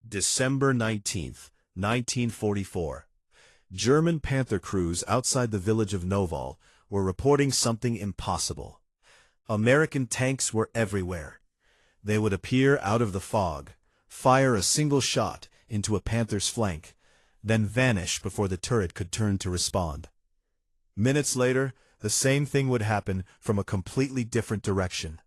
December 19th, 1944. German Panther crews outside the village of Noval were reporting something impossible. American tanks were everywhere. They would appear out of the fog, fire a single shot into a Panther's flank, then vanish before the turret could turn to respond. Minutes later, the same thing would happen from a completely different direction.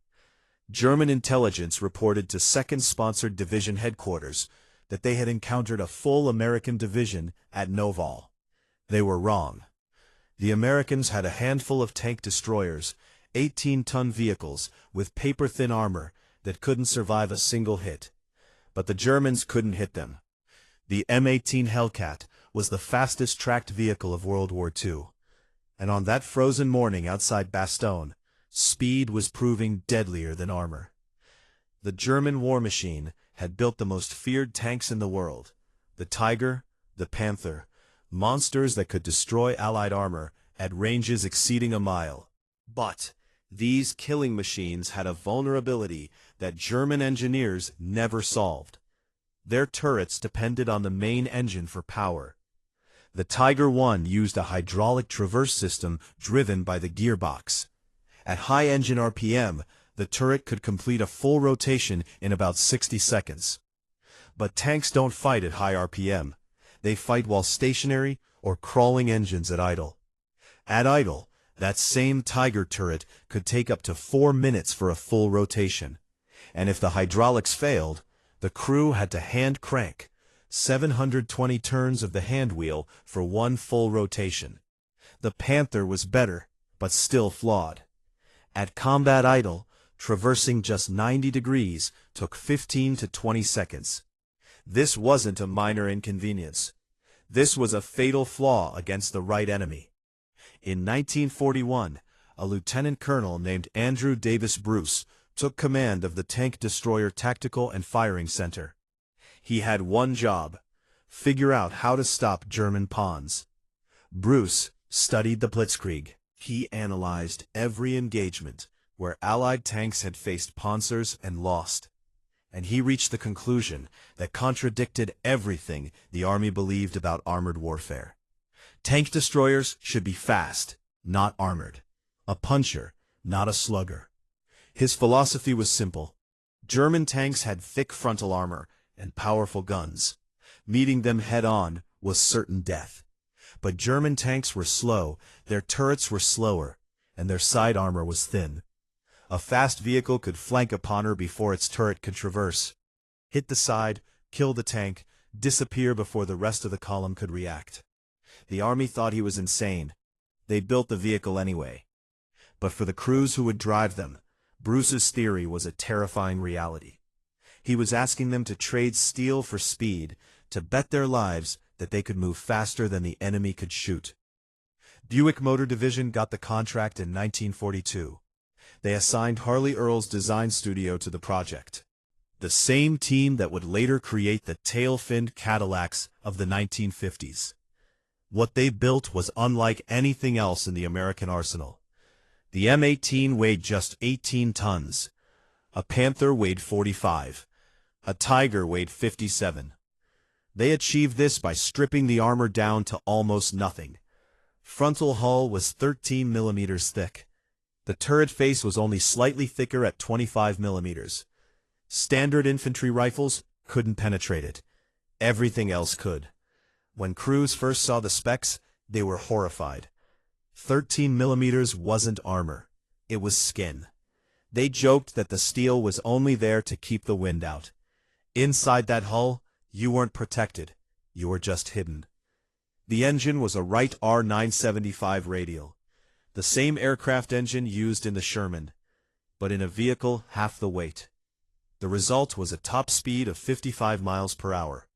German intelligence reported to 2nd Sponsored Division headquarters that they had encountered a full American division at Noval. They were wrong. The Americans had a handful of tank destroyers, 18-ton vehicles with paper-thin armor that couldn't survive a single hit. But the Germans couldn't hit them. The M18 Hellcat was the fastest tracked vehicle of World War II. And on that frozen morning outside Bastogne, speed was proving deadlier than armor. The German war machine had built the most feared tanks in the world, the Tiger, the Panther, monsters that could destroy Allied armor at ranges exceeding a mile. But these killing machines had a vulnerability that German engineers never solved. Their turrets depended on the main engine for power. The Tiger I used a hydraulic traverse system driven by the gearbox. At high engine RPM, the turret could complete a full rotation in about 60 seconds. But tanks don't fight at high RPM. They fight while stationary or crawling engines at idle. At idle, that same Tiger turret could take up to 4 minutes for a full rotation. And if the hydraulics failed, the crew had to hand crank 720 turns of the hand wheel for one full rotation. The Panther was better, but still flawed. At combat idle, traversing just 90 degrees took 15 to 20 seconds. This wasn't a minor inconvenience. This was a fatal flaw against the right enemy. In 1941, a lieutenant colonel named Andrew Davis Bruce took command of the Tank Destroyer Tactical and Firing Center. He had one job: figure out how to stop German pawns. Bruce studied the Blitzkrieg. He analyzed every engagement where Allied tanks had faced Panzers and lost. And he reached the conclusion that contradicted everything the Army believed about armored warfare. Tank destroyers should be fast, not armored. A puncher, not a slugger. His philosophy was simple. German tanks had thick frontal armor and powerful guns. Meeting them head-on was certain death. But German tanks were slow, their turrets were slower, and their side armor was thin. A fast vehicle could flank upon her before its turret could traverse, hit the side, kill the tank, disappear before the rest of the column could react. The Army thought he was insane. They built the vehicle anyway. But for the crews who would drive them, Bruce's theory was a terrifying reality. He was asking them to trade steel for speed, to bet their lives that they could move faster than the enemy could shoot. Buick Motor Division got the contract in 1942. They assigned Harley Earl's design studio to the project. The same team that would later create the tail-finned Cadillacs of the 1950s. What they built was unlike anything else in the American arsenal. The M18 weighed just 18 tons. A Panther weighed 45. A Tiger weighed 57. They achieved this by stripping the armor down to almost nothing. Frontal hull was 13 millimeters thick. The turret face was only slightly thicker at 25 millimeters. Standard infantry rifles couldn't penetrate it. Everything else could. When crews first saw the specs, they were horrified. 13 millimeters wasn't armor. It was skin. They joked that the steel was only there to keep the wind out. Inside that hull, you weren't protected. You were just hidden. The engine was a Wright R975 radial. The same aircraft engine used in the Sherman, but in a vehicle half the weight. The result was a top speed of 55 miles per hour,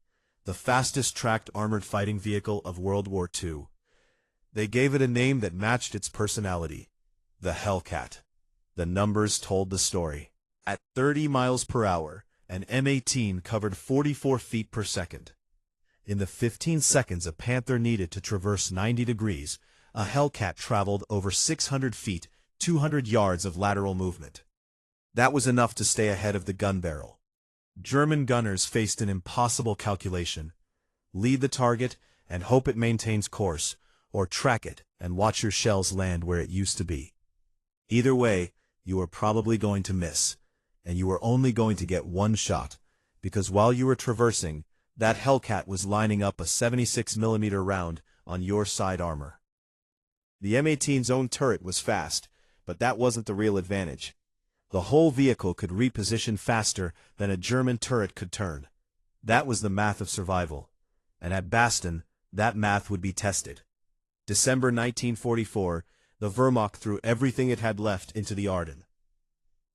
the fastest tracked armored fighting vehicle of World War II. They gave it a name that matched its personality, the Hellcat. The numbers told the story. At 30 miles per hour, an M18 covered 44 feet per second. In the 15 seconds a Panther needed to traverse 90 degrees, a Hellcat traveled over 600 feet, 200 yards of lateral movement. That was enough to stay ahead of the gun barrel. German gunners faced an impossible calculation: lead the target and hope it maintains course, or track it and watch your shells land where it used to be. Either way, you were probably going to miss, and you were only going to get one shot, because while you were traversing, that Hellcat was lining up a 76mm round on your side armor. The M18's own turret was fast, but that wasn't the real advantage. The whole vehicle could reposition faster than a German turret could turn. That was the math of survival, and at Bastogne, that math would be tested. December 1944, the Wehrmacht threw everything it had left into the Ardennes.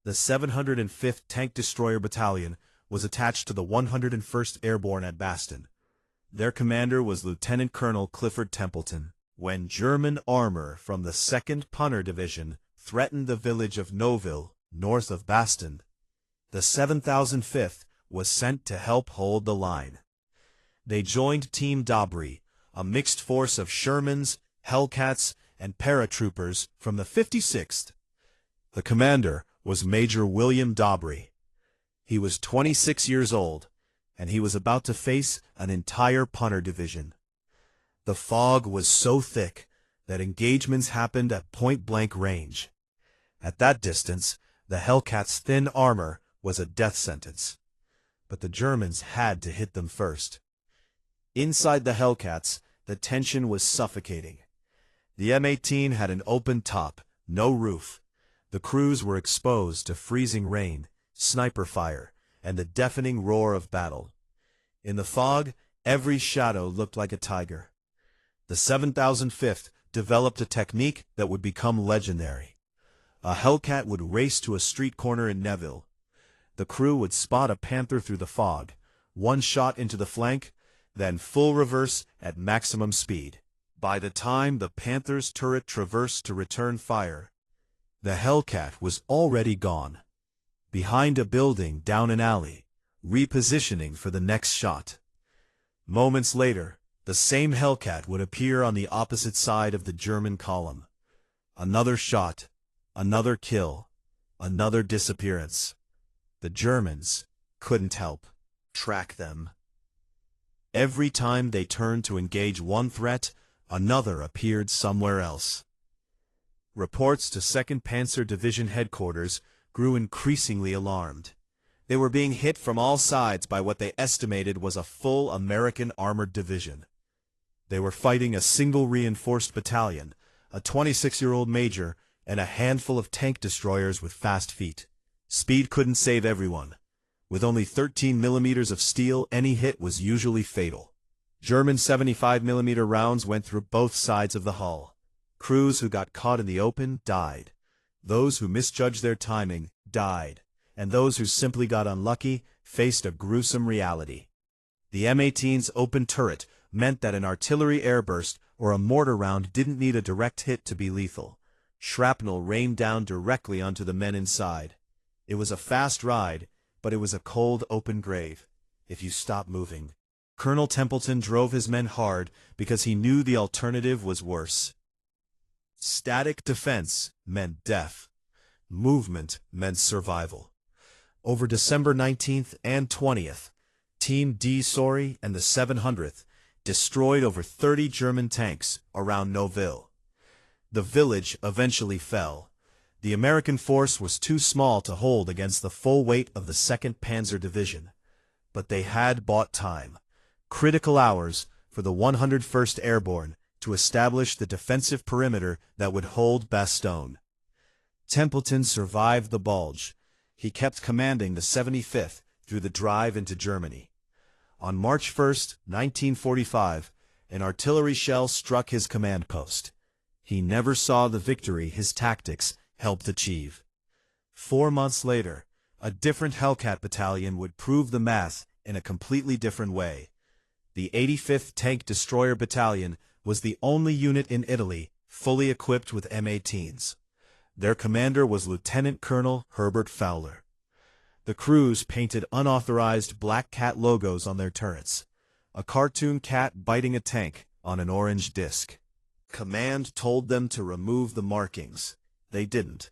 The 705th Tank Destroyer Battalion was attached to the 101st Airborne at Bastogne. Their commander was Lieutenant Colonel Clifford Templeton. When German armor from the 2nd Panzer Division threatened the village of Neuville, north of Bastogne, the 7005th was sent to help hold the line. They joined Team Dabry, a mixed force of Shermans, Hellcats, and paratroopers from the 56th. The commander was Major William Dabry. He was 26 years old, and he was about to face an entire Panzer Division. The fog was so thick that engagements happened at point-blank range. At that distance, the Hellcats' thin armor was a death sentence. But the Germans had to hit them first. Inside the Hellcats, the tension was suffocating. The M18 had an open top, no roof. The crews were exposed to freezing rain, sniper fire, and the deafening roar of battle. In the fog, every shadow looked like a tiger. The 7005th developed a technique that would become legendary. A Hellcat would race to a street corner in Neuville. The crew would spot a Panther through the fog, one shot into the flank, then full reverse at maximum speed. By the time the Panther's turret traversed to return fire, the Hellcat was already gone, behind a building down an alley, repositioning for the next shot. Moments later, the same Hellcat would appear on the opposite side of the German column. Another shot, another kill, another disappearance. The Germans couldn't help track them. Every time they turned to engage one threat, another appeared somewhere else. Reports to 2nd Panzer Division headquarters grew increasingly alarmed. They were being hit from all sides by what they estimated was a full American armored division. They were fighting a single reinforced battalion, a 26-year-old major, and a handful of tank destroyers with fast feet. Speed couldn't save everyone. With only 13 millimeters of steel, any hit was usually fatal. German 75mm rounds went through both sides of the hull. Crews who got caught in the open died. Those who misjudged their timing died. And those who simply got unlucky faced a gruesome reality. The M18's open turret meant that an artillery airburst or a mortar round didn't need a direct hit to be lethal. Shrapnel rained down directly onto the men inside. It was a fast ride, but it was a cold, open grave, if you stopped moving. Colonel Templeton drove his men hard because he knew the alternative was worse. Static defense meant death. Movement meant survival. Over December 19th and 20th, Team D. Sorry and the 700th destroyed over 30 German tanks around Neuville. The village eventually fell. The American force was too small to hold against the full weight of the 2nd Panzer Division. But they had bought time, critical hours, for the 101st Airborne to establish the defensive perimeter that would hold Bastogne. Templeton survived the bulge. He kept commanding the 75th through the drive into Germany. On March 1, 1945, an artillery shell struck his command post. He never saw the victory his tactics helped achieve. 4 months later, a different Hellcat battalion would prove the math in a completely different way. The 85th Tank Destroyer Battalion was the only unit in Italy fully equipped with M18s. Their commander was Lieutenant Colonel Herbert Fowler. The crews painted unauthorized black cat logos on their turrets, a cartoon cat biting a tank on an orange disc. Command told them to remove the markings. They didn't.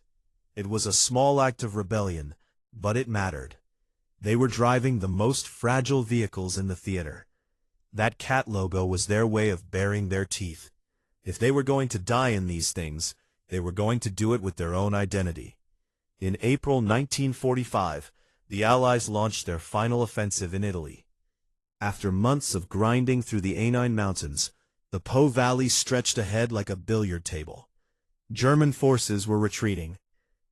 It was a small act of rebellion, but it mattered. They were driving the most fragile vehicles in the theater. That cat logo was their way of baring their teeth. If they were going to die in these things, they were going to do it with their own identity. In April 1945, the Allies launched their final offensive in Italy. After months of grinding through the Apennine Mountains, the Po Valley stretched ahead like a billiard table. German forces were retreating,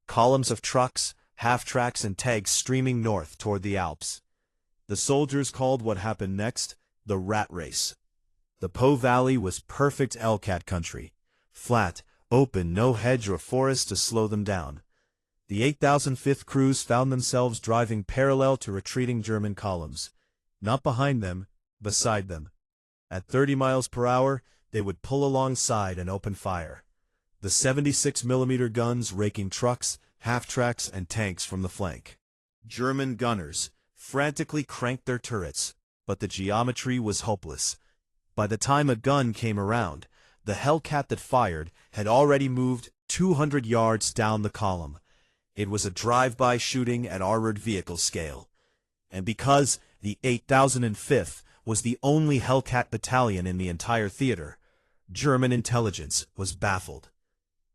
columns of trucks, half-tracks and tanks streaming north toward the Alps. The soldiers called what happened next the rat race. The Po Valley was perfect Hellcat country, flat, open, no hedge or forest to slow them down. The 8005th Crews found themselves driving parallel to retreating German columns, not behind them, beside them. At 30 miles per hour, they would pull alongside and open fire. The 76mm guns raking trucks, half-tracks, and tanks from the flank. German gunners frantically cranked their turrets, but the geometry was hopeless. By the time a gun came around, the Hellcat that fired had already moved 200 yards down the column. It was a drive-by shooting at armored vehicle scale. And because the 8005th was the only Hellcat battalion in the entire theater, German intelligence was baffled.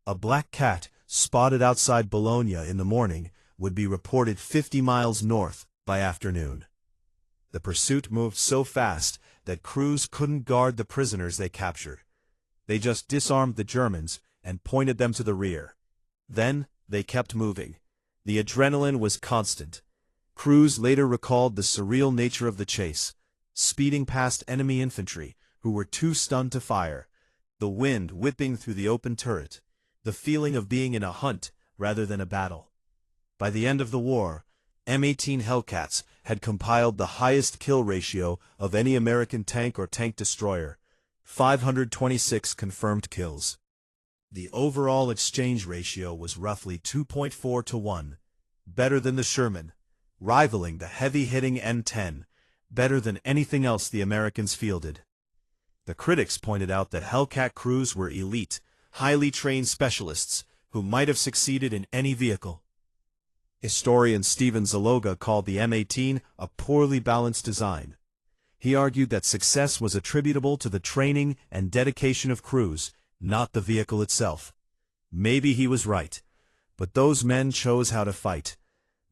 A black cat spotted outside Bologna in the morning would be reported 50 miles north by afternoon. The pursuit moved so fast that crews couldn't guard the prisoners they captured. They just disarmed the Germans and pointed them to the rear. Then they kept moving. The adrenaline was constant. Crews later recalled the surreal nature of the chase, speeding past enemy infantry who were too stunned to fire, the wind whipping through the open turret, the feeling of being in a hunt rather than a battle. By the end of the war, M18 Hellcats had compiled the highest kill ratio of any American tank or tank destroyer, 526 confirmed kills. The overall exchange ratio was roughly 2.4 to 1, better than the Sherman, rivaling the heavy-hitting M10, better than anything else the Americans fielded. The critics pointed out that Hellcat crews were elite, highly trained specialists who might have succeeded in any vehicle. Historian Stephen Zaloga called the M18 a poorly balanced design. He argued that success was attributable to the training and dedication of crews, not the vehicle itself. Maybe he was right, but those men chose how to fight.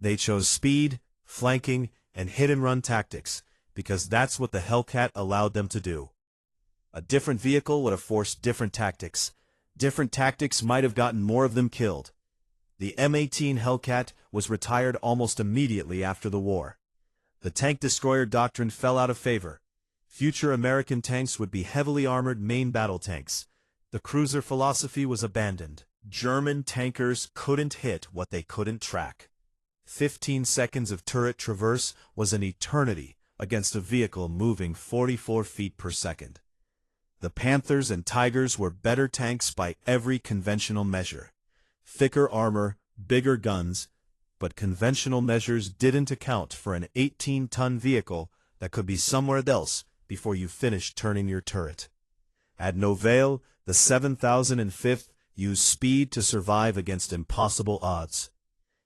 They chose speed, flanking, and hit-and-run tactics, because that's what the Hellcat allowed them to do. A different vehicle would have forced different tactics. Different tactics might have gotten more of them killed. The M18 Hellcat was retired almost immediately after the war. The tank-destroyer doctrine fell out of favor. Future American tanks would be heavily armored main battle tanks. The cruiser philosophy was abandoned. German tankers couldn't hit what they couldn't track. 15 seconds of turret traverse was an eternity against a vehicle moving 44 feet per second. The Panthers and Tigers were better tanks by every conventional measure. Thicker armor, bigger guns, but conventional measures didn't account for an 18-ton vehicle that could be somewhere else before you finished turning your turret. At Novale, the 7005th used speed to survive against impossible odds.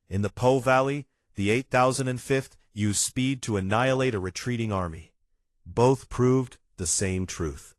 In the Po Valley, the 8005th used speed to annihilate a retreating army. Both proved the same truth.